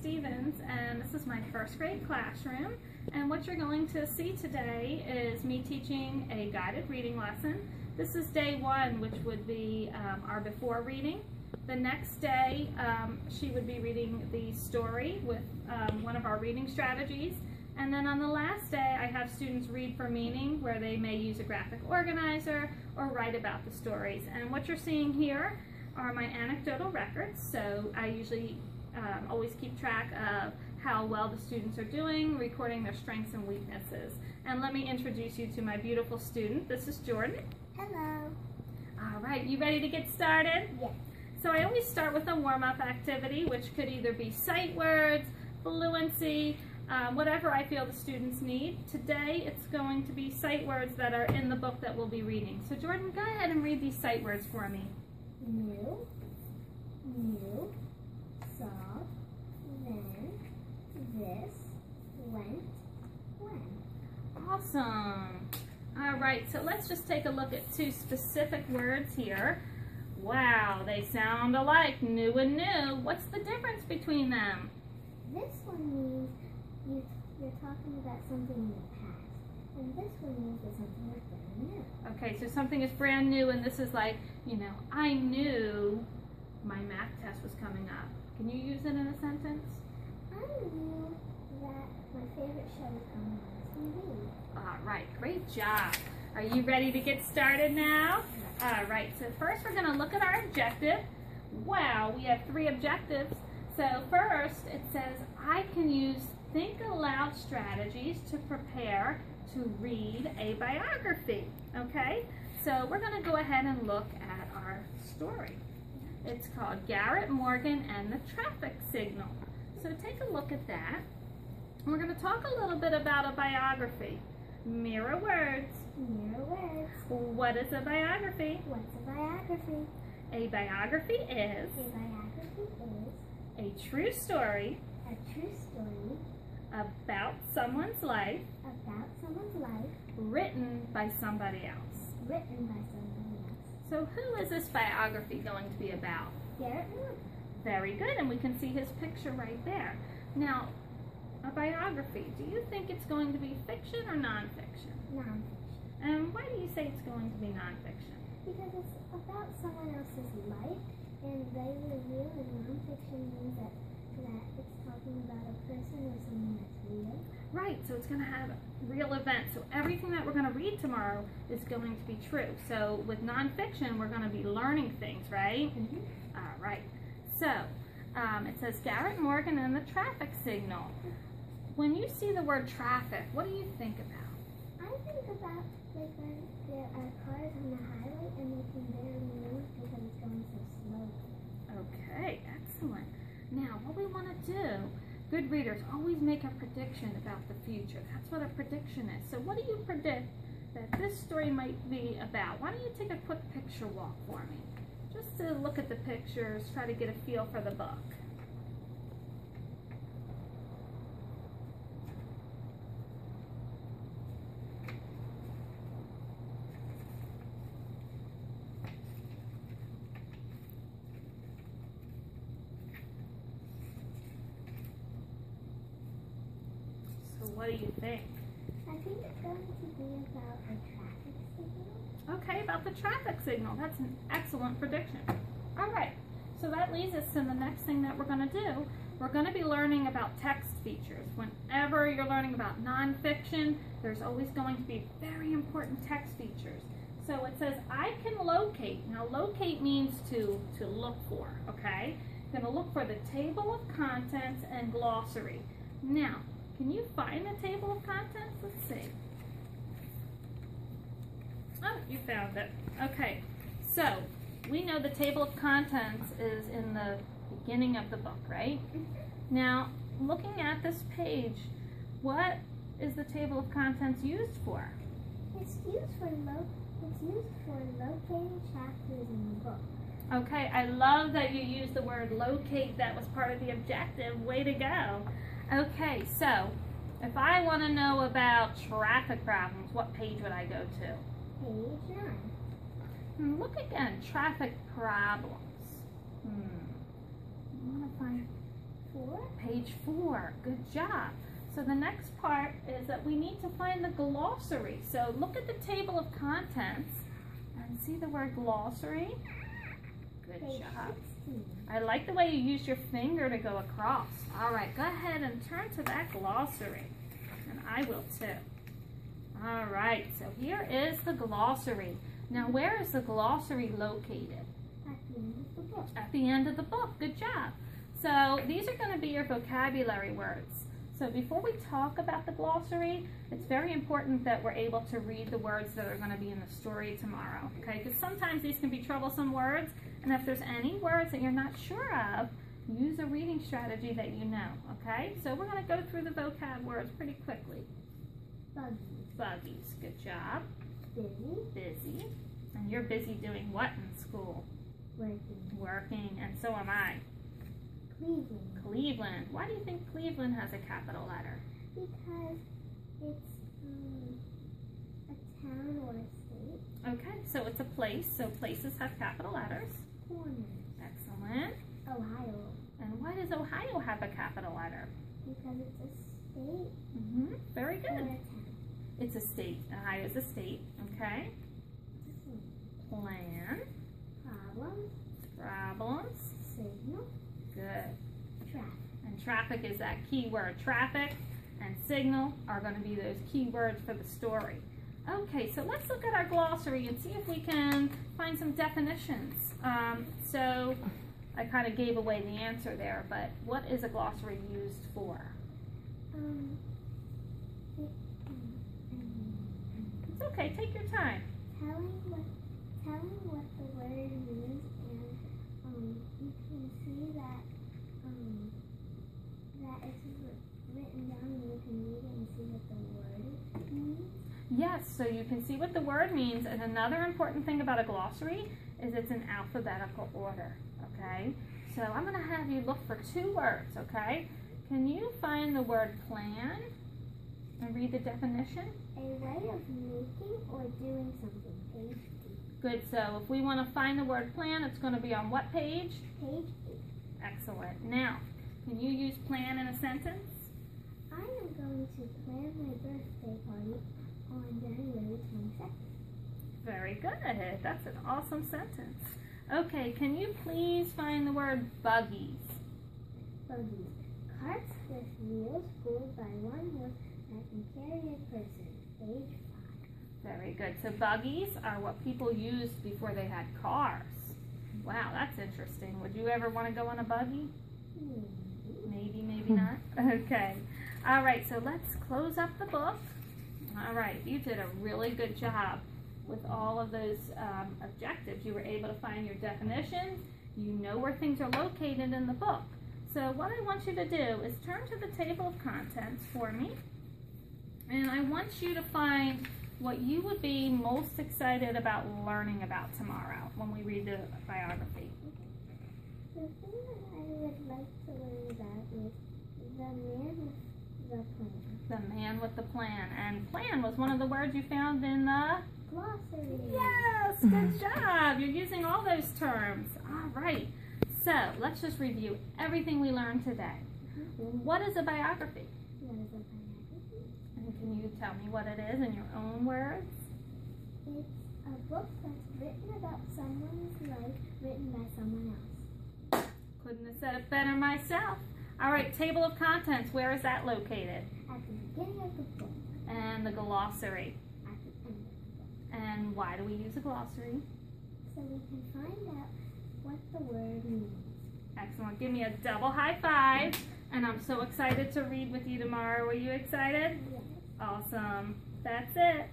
Stevens, and this is my first grade classroom. And what you're going to see today is me teaching a guided reading lesson. This is day one, which would be our before reading. The next day, she would be reading the story with one of our reading strategies. And then on the last day, I have students read for meaning, where they may use a graphic organizer or write about the stories. And what you're seeing here are my anecdotal records. So I usually always keep track of how well the students are doing, recording their strengths and weaknesses. And let me introduce you to my beautiful student. This is Jordan. Hello. All right, you ready to get started? Yes. So I always start with a warm-up activity, which could either be sight words, fluency, whatever I feel the students need. Today it's going to be sight words that are in the book that we'll be reading. So Jordan, go ahead and read these sight words for me. Knew, saw, then, this, went, when. Awesome. All right, so let's just take a look at two specific words here. Wow, they sound alike, new and new. What's the difference between them? This one means you're talking about something in the past, and this one means that something is brand new. Okay, so something is brand new, and this is like, you know, I knew my math test was coming up. Can you use it in a sentence? I knew that my favorite show was coming on TV. All right, great job. Are you ready to get started now? All right, so first we're going to look at our objective. Wow, we have 3 objectives. So first it says, I can use think aloud strategies to prepare to read a biography. Okay, so we're going to go ahead and look at our story. It's called Garrett Morgan and the Traffic Signal. So take a look at that. We're going to talk a little bit about a biography. Mirror words. Mirror words. What is a biography? What's a biography? A biography is A biography is a true story a true story about someone's life about someone's life written by somebody else. written by somebody else. So who is this biography going to be about? Garrett Morgan. Very good, and we can see his picture right there. Now, a biography, do you think it's going to be fiction or nonfiction? Nonfiction. And why do you say it's going to be nonfiction? Because it's about someone else's life, and regular real, and nonfiction means that it's talking about a person or something that's real. Right, so it's going to have real events. So everything that we're going to read tomorrow is going to be true. So with nonfiction, we're going to be learning things, right? Mm-hmm. All right. So it says Garrett Morgan and the Traffic Signal. When you see the word traffic, what do you think about? I think about like when there are cars on the highway and they can barely move because it's going so slowly. Okay, excellent. Now, what we want to do, good readers always make a prediction about the future. That's what a prediction is. So what do you predict that this story might be about? Why don't you take a quick picture walk for me? Just to look at the pictures, try to get a feel for the book. What do you think? I think it's going to be about a traffic signal. Okay, about the traffic signal. That's an excellent prediction. All right, so that leads us to the next thing that we're going to do. We're going to be learning about text features. Whenever you're learning about nonfiction, there's always going to be very important text features. So it says, I can locate. Now, locate means to look for, okay? You're going to look for the table of contents and glossary. Now, can you find the table of contents? Let's see. Oh, you found it. Okay, so we know the table of contents is in the beginning of the book, right? Now, looking at this page, what is the table of contents used for? It's used for locating chapters in the book. Okay, I love that you used the word locate. That was part of the objective. Way to go. Okay, so if I want to know about traffic problems, what page would I go to? Page 9. Look again, traffic problems. I want to find 4. Page 4. Good job. So the next part is that we need to find the glossary. So look at the table of contents and see the word glossary. Good Page job. 16. I like the way you use your finger to go across. All right, go ahead and turn to that glossary. And I will too. All right, so here is the glossary. Now, where is the glossary located? At the end of the book. At the end of the book. Good job. So these are going to be your vocabulary words. So before we talk about the glossary, it's very important that we're able to read the words that are going to be in the story tomorrow, okay? Because sometimes these can be troublesome words, and if there's any words that you're not sure of, use a reading strategy that you know, okay? So we're going to go through the vocab words pretty quickly. Buggies. Buggies, good job. Busy. Busy. And you're busy doing what in school? Working. Working, and so am I. Cleveland. Cleveland. Why do you think Cleveland has a capital letter? Because it's a town or a state. Okay, so it's a place, so places have capital letters. Corners. Excellent. Ohio. And why does Ohio have a capital letter? Because it's a state Very or a good. town. It's a state. Ohio is a state. Okay. Plan. Problems. Problems. Signal. Good. Traffic. And traffic is that key word. Traffic and signal are going to be those key words for the story. Okay, so let's look at our glossary and see if we can find some definitions. So I kind of gave away the answer there, but what is a glossary used for? It's okay, take your time. Telling what the word means, and you can see that it's written down, and you can read it and see what the word means. Yes, so you can see what the word means, and another important thing about a glossary is it's in alphabetical order, okay? So I'm going to have you look for 2 words, okay? Can you find the word plan and read the definition? A way of making or doing something. Page 8. Good, so if we want to find the word plan, it's going to be on what page? Page 8. Excellent. Now, can you use plan in a sentence? I am going to plan my birthday party on January 22nd. Very good. That's an awesome sentence. Okay, can you please find the word buggies? Buggies. Carts with wheels pulled by one horse that can carry a person. Page 5. Very good. So buggies are what people used before they had cars. Wow, that's interesting. Would you ever want to go on a buggy? Maybe, maybe not. Okay. All right, so let's close up the book. All right, you did a really good job with all of those objectives. You were able to find your definitions. You know where things are located in the book. So what I want you to do is turn to the table of contents for me. And I want you to find what you would be most excited about learning about tomorrow when we read the biography. The thing that I would like to learn about is the man with the plan. The man with the plan. And plan was one of the words you found in the Glossary. Yes, good job. You're using all those terms. All right. So let's just review everything we learned today. What is a biography? What is a biography? And can you tell me what it is in your own words? It's a book that's written about someone's life written by someone else. Couldn't have said it better myself. All right, table of contents. Where is that located? At the beginning of the book. And the glossary. At the end of the book. And why do we use a glossary? So we can find out what the word means. Excellent. Give me a double high five. And I'm so excited to read with you tomorrow. Are you excited? Yes. Awesome. That's it.